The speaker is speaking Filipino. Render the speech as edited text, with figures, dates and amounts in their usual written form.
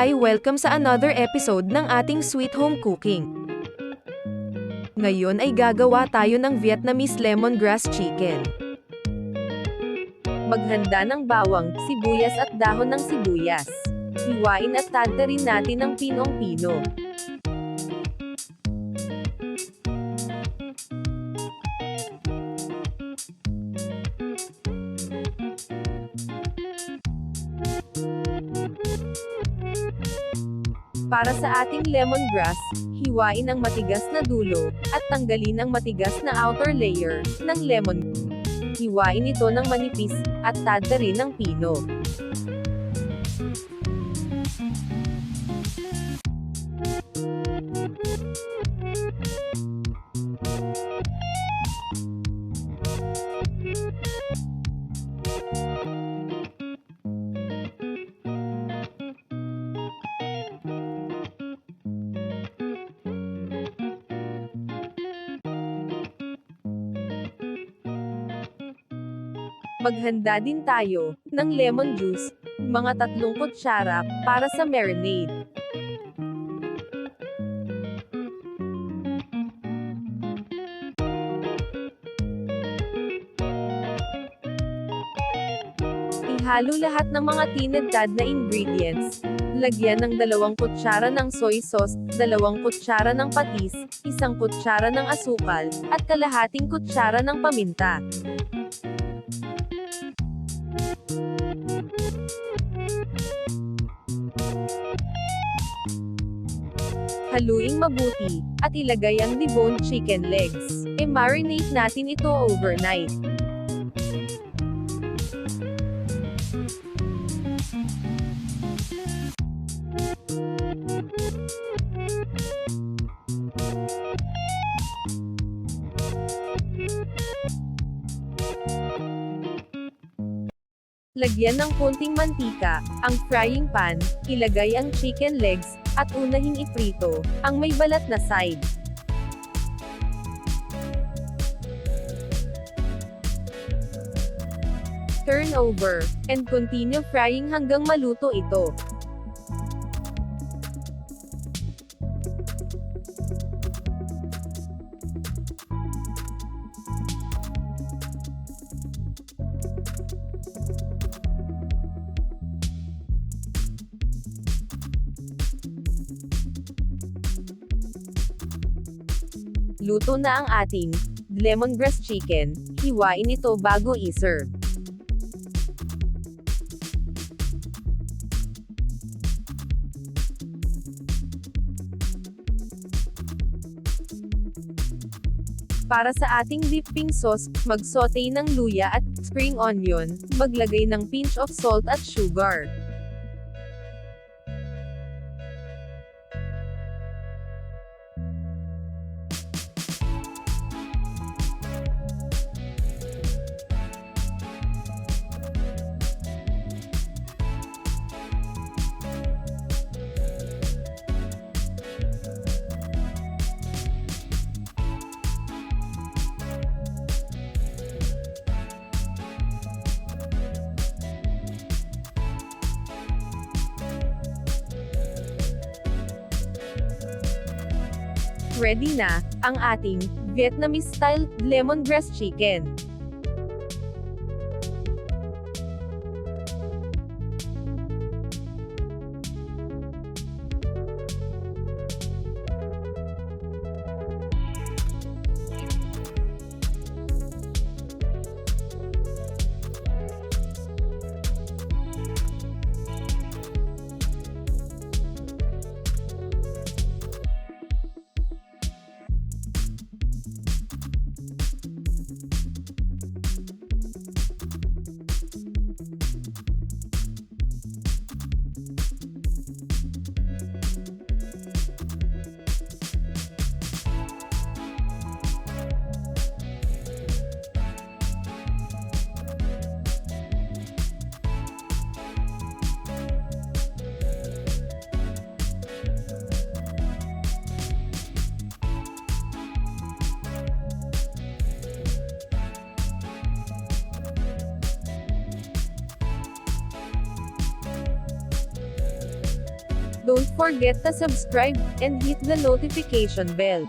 Hi, welcome sa another episode ng ating Sweet Home Cooking. Ngayon ay gagawa tayo ng Vietnamese lemongrass chicken. Maghanda ng bawang, sibuyas at dahon ng sibuyas. Hiwain at tadtarin natin ng pinong-pino. Para sa ating lemongrass, hiwain ang matigas na dulo, at tanggalin ang matigas na outer layer ng lemon. Hiwain ito ng manipis, at tadtarin ng pino. Maghanda din tayo ng lemon juice, mga 3 kutsara, para sa marinade. Ihalo lahat ng mga tinadtad na ingredients. Lagyan ng 2 kutsara ng soy sauce, 2 kutsara ng patis, 1 kutsara ng asukal, at kalahating kutsara ng paminta. Haluing mabuti, at ilagay ang deboned chicken legs. I-marinate natin ito overnight. Lagyan ng konting mantika, ang frying pan, ilagay ang chicken legs, at unahing iprito, ang may balat na side. Turn over, and continue frying hanggang maluto ito. Luto na ang ating lemongrass chicken. Hiwain ito bago i-serve. Para sa ating dipping sauce, mag-saute ng luya at spring onion, maglagay ng pinch of salt at sugar. Ready na ang ating Vietnamese-style lemongrass chicken. Don't forget to subscribe and hit the notification bell.